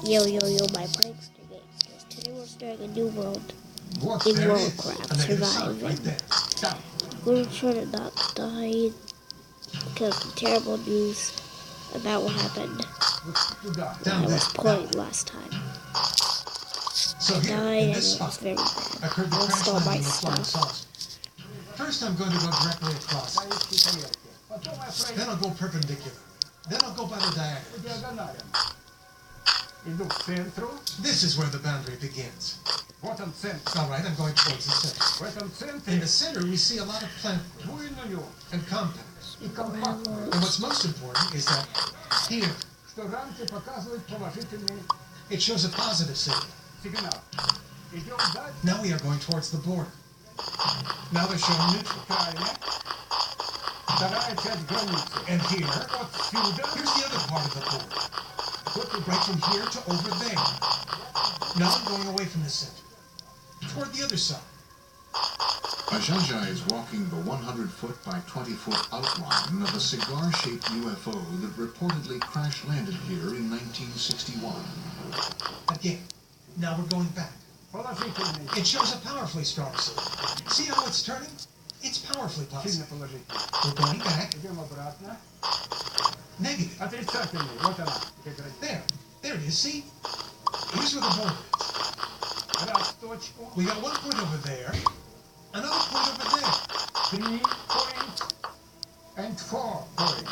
Yo, my prankster gangsters. Today we're starting a new world in Worldcraft, surviving. We're trying to not die because of terrible news about what happened when I was playing last time. I died and it was very bad. I lost all my stuff. First I'm going to go directly across. Then I'll go perpendicular. Then I'll go by the diagonal. This is where the boundary begins. Alright, I'm going towards the center. In the center we see a lot of plant growth and compounds. And what's most important is that here it shows a positive signal. Now we are going towards the border. Now they're showing neutral. And here's the other part of the border. Right from here to over there. Now I'm going away from the center. Toward the other side. Ajaja is walking the 100-foot by 20-foot outline of a cigar-shaped UFO that reportedly crash-landed here in 1961. Again. Now we're going back. It shows a powerfully strong signal. See how it's turning? It's powerfully positive. We're going back. Negative. There it is, see? Here's where the border is. We got one point over there, another point over there. 3 points and 4 points.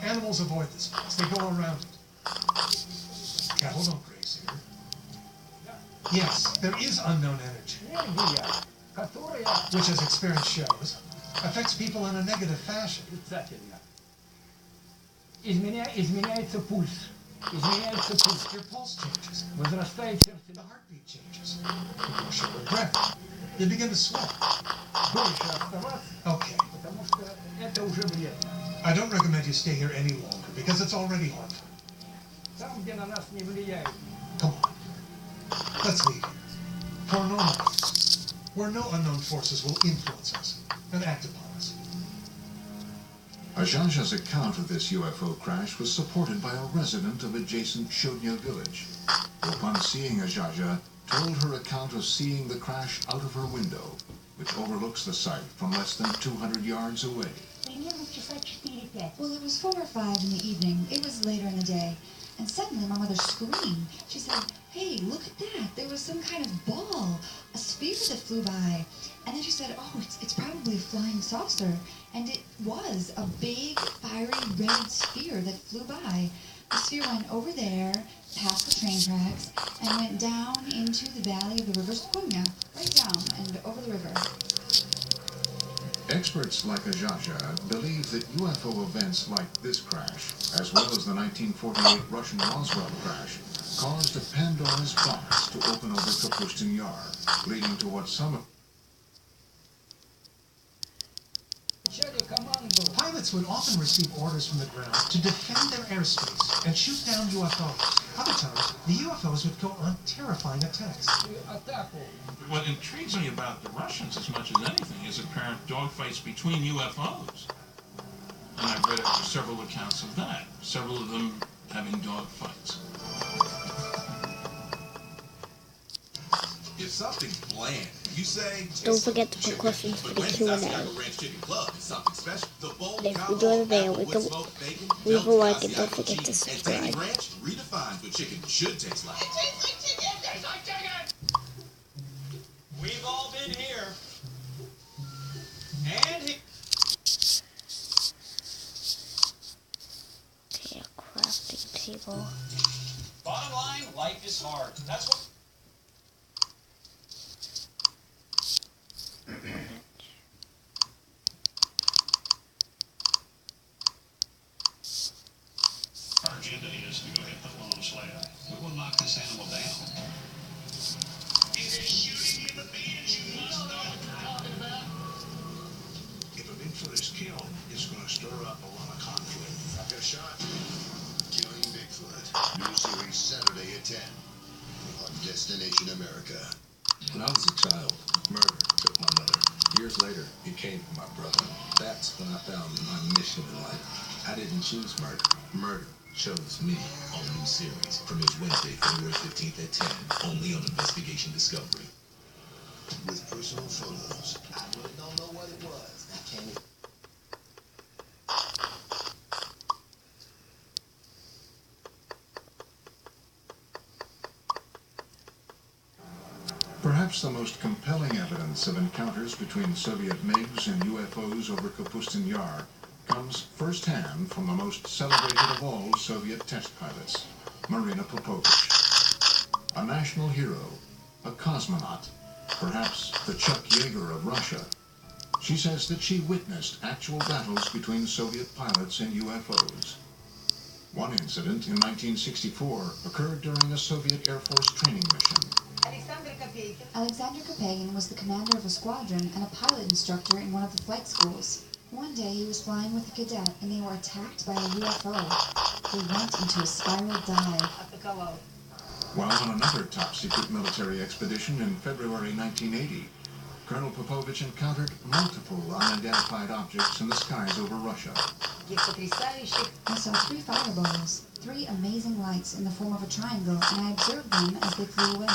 Animals avoid this place. They go around it. Cattle don't graze here. Yes, there is unknown energy, which, as experience shows, affects people in a negative fashion. Изменяется пульс. Your pulse changes. Возрастает сердце. The heartbeat changes. You go short of breath. You begin to sweat. Дольше оставаться, Okay. потому что это уже вредно. I don't recommend you stay here any longer because it's already harmful. Там, где на нас не влияет. Come on. Let's leave here. For a normal place, where no unknown forces will influence us and act upon us. Ajaja's account of this UFO crash was supported by a resident of adjacent Shodnya village, who, upon seeing Ajaja, told her account of seeing the crash out of her window, which overlooks the site from less than 200 yards away. Well, it was 4 or 5 in the evening. It was later in the day. And suddenly my mother screamed. She said, "Hey, look at that. There was some kind of ball, a sphere that flew by." And then she said, "Oh, it's probably a flying saucer." And it was a big, fiery red sphere that flew by. The sphere went over there, past the train tracks, and went down into the valley of the river Skonya, right down and over the river. Experts like Ajaja believe that UFO events like this crash, as well as the 1948 Russian Roswell crash, caused a Pandora's box to open over Kapustin Yar, leading to what some Pilots would often receive orders from the ground to defend their airspace and shoot down UFOs. Other times, the UFOs would go on terrifying attacks. What intrigues me about the Russians as much as anything is apparent dogfights between UFOs. And I've read several accounts of that, several of them having dogfights. If something's bland, you say... Don't forget to put questions for the Q&A. And if you enjoy the video, leave a like and don't forget to subscribe. Redefines what chicken should taste like. It tastes like chicken! It tastes like chicken! We've all been here. And here. Okay, a crafting table. Bottom line, life is hard. That's what... Our agenda is to go ahead and put one on a slab. We will knock this animal down. If they're shooting human beings, you must know what you're talking about. If a Bigfoot is killed, it's going to stir up a lot of conflict. I've got a shot. Killing Bigfoot. New series Saturday at 10 on Destination America. When I was a child, murder took my mother. Years later, he came for my brother. That's That's what I found my mission in life. I didn't choose murder. Murder chose me. All new series premieres Wednesday, February 15th at 10, only on Investigation Discovery. With personal photos. I really don't know what it was. I can't. Perhaps the most compelling evidence of encounters between Soviet MiGs and UFOs over Kapustin Yar comes firsthand from the most celebrated of all Soviet test pilots, Marina Popovich. A national hero, a cosmonaut, perhaps the Chuck Yeager of Russia. She says that she witnessed actual battles between Soviet pilots and UFOs. One incident in 1964 occurred during a Soviet Air Force training mission. Alexander Kopegin was the commander of a squadron and a pilot instructor in one of the flight schools. One day he was flying with a cadet and they were attacked by a UFO. They went into a spiral dive. While on another top-secret military expedition in February 1980, Colonel Popovich encountered multiple unidentified objects in the skies over Russia. I saw 3 fireballs, 3 amazing lights in the form of a triangle, and I observed them as they flew away.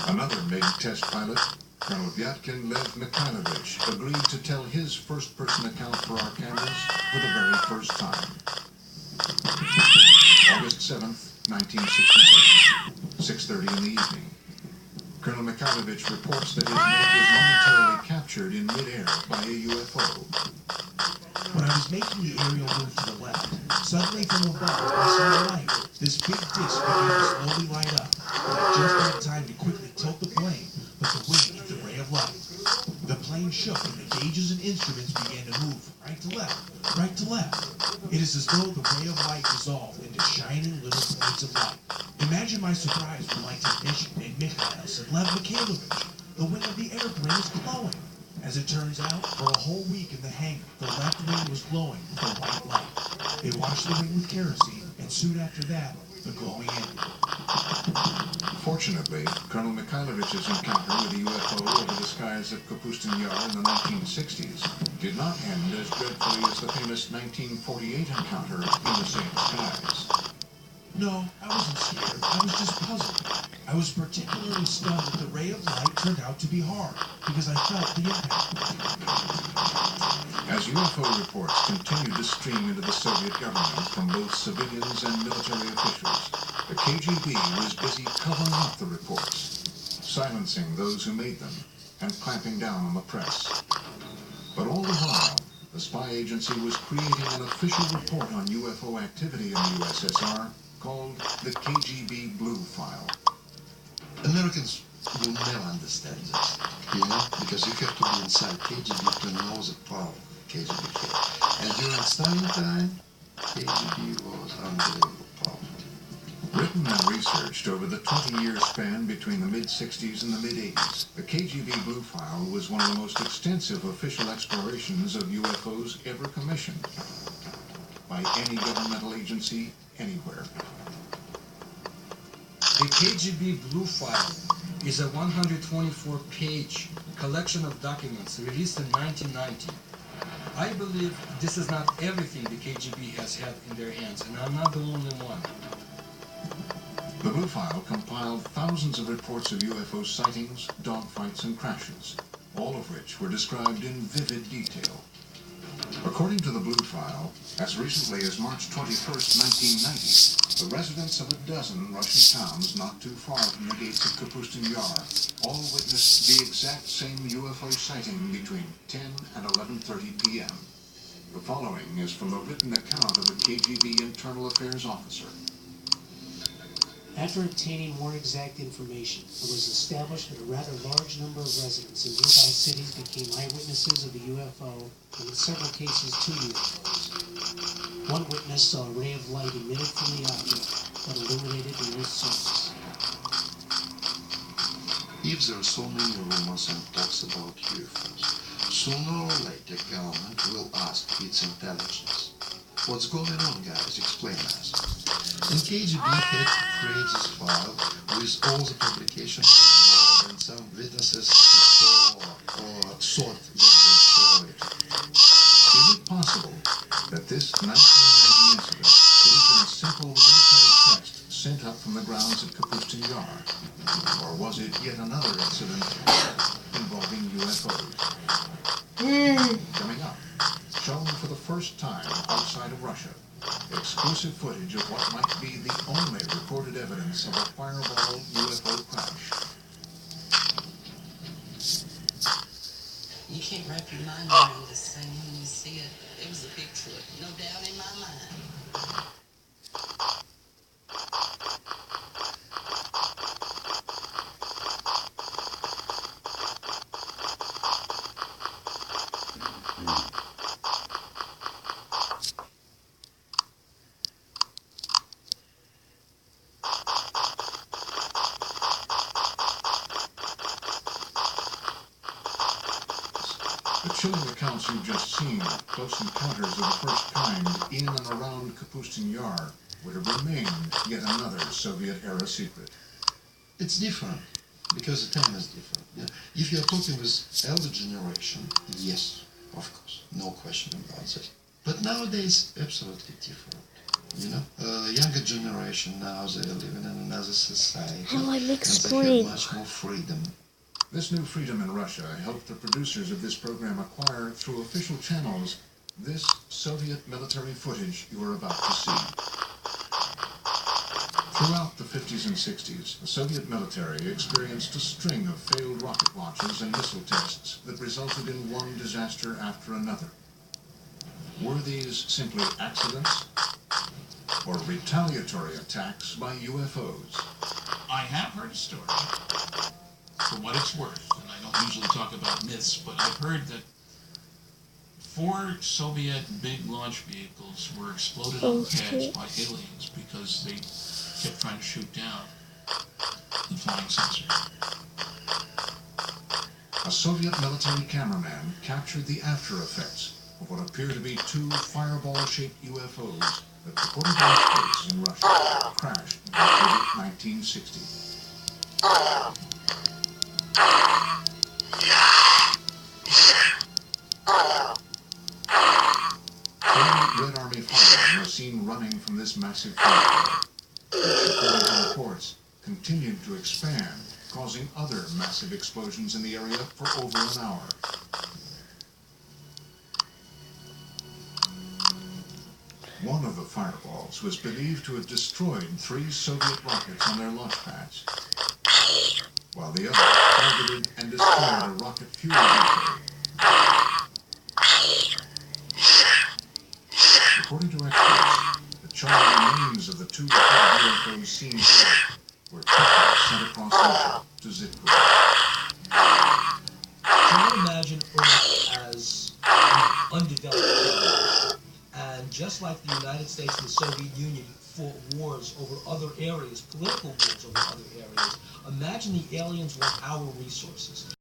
Another MiG test pilot, Colonel Vyatkin Lev Mikhailovich, agreed to tell his first-person account for our cameras for the very first time. August 7th, 1967, 6:30 in the evening. Colonel Mikhailovich reports that his MiG was momentarily captured in midair by a UFO. When I was making the aerial move to the left, suddenly from above, I saw a light. This big disc began to slowly light up, and I just had time to quickly tilt the plane, but the wing hit the ray of light. The plane shook, and the gauges and instruments began to move from right to left, right to left. It is as though the ray of light dissolved into shining little points of light. Imagine my surprise when my technician named Mikhail said, "Lev Mikhailovich, the wing of the airplane is glowing." As it turns out, for a whole week in the hangar, the left wing was glowing with a white light. They washed the wing with kerosene, and soon after that, the glowing ended. Fortunately, Colonel Mikhailovich's encounter with a UFO over the skies of Kapustin Yar in the 1960s did not end as dreadfully as the famous 1948 encounter in the same skies. No, I wasn't scared. I was just puzzled. I was particularly stunned that the ray of light turned out to be hard, because I felt the impact. As UFO reports continued to stream into the Soviet government from both civilians and military officials, the KGB was busy covering up the reports, silencing those who made them, and clamping down on the press. But all the while, the spy agency was creating an official report on UFO activity in the USSR called the KGB Blue File. Americans will never understand this, because you have to be inside KGB to know the power KGB had. And during Stalin time, KGB was unbelievable power. Written and researched over the 20-year span between the mid-60s and the mid-80s, the KGB Blue File was one of the most extensive official explorations of UFOs ever commissioned by any governmental agency anywhere. The KGB Blue File is a 124-page collection of documents released in 1990. I believe this is not everything the KGB has had in their hands, and I'm not the only one. The Blue File compiled thousands of reports of UFO sightings, dogfights, and crashes, all of which were described in vivid detail. According to the Blue File, as recently as March 21st, 1990, the residents of a dozen Russian towns not too far from the gates of Kapustin Yar all witnessed the exact same UFO sighting between 10 and 11:30 p.m. The following is from a written account of a KGB internal affairs officer. After obtaining more exact information, it was established that a rather large number of residents in nearby cities became eyewitnesses of a UFO, and in several cases 2 UFOs. One witness saw a ray of light emitted from the object that illuminated the Earth's surface. If there are so many rumors and talks about UFOs, sooner or later government will ask its intelligence. What's going on, guys? Explain us. And KGB had to create this file with all the publications and some witnesses who saw or thought that they saw this 1990 incident could have been a simple military test sent up from the grounds at Kapustin Yar? Or was it yet another incident involving UFOs? Coming up, shown for the first time outside of Russia, exclusive footage of what might be the only recorded evidence of a fireball UFO crash. You can't wrap your mind around this thing when you see it. It was a big trip, no doubt in my mind. The chilling accounts you've just seen, close encounters of the first kind in and around Kapustin Yar, would have remained yet another Soviet-era secret. It's different, because the time is different. Yeah? If you're talking with elder generation, yes, of course, no question about it. But nowadays, absolutely different. You know, younger generation now, they're living in another society. How I'm and they explaining. have much more freedom. This new freedom in Russia helped the producers of this program acquire, through official channels, this Soviet military footage you are about to see. Throughout the 50s and 60s, the Soviet military experienced a string of failed rocket launches and missile tests that resulted in one disaster after another. Were these simply accidents or retaliatory attacks by UFOs? I have heard a story, for what it's worth, and I don't usually talk about myths, but I've heard that 4 Soviet big launch vehicles were exploded on pads by aliens because they kept trying to shoot down the flying saucer. A Soviet military cameraman captured the after effects of what appear to be 2 fireball-shaped UFOs that, according to experts in Russia, crashed in October 1960. Red Army firemen were seen running from this massive fireball, which, according to reports, continued to expand, causing other massive explosions in the area for over an hour. One of the fireballs was believed to have destroyed 3 Soviet rockets on their launch pads, while the other targeted and destroyed a rocket fuel depot. According to experts, the charred remains of the 2 reported UFOs seen here were quickly sent across Russia to Zitko. Try to imagine Earth as an undeveloped planet. And just like the United States and the Soviet Union fought wars over other areas, political wars over other areas, imagine the aliens want our resources.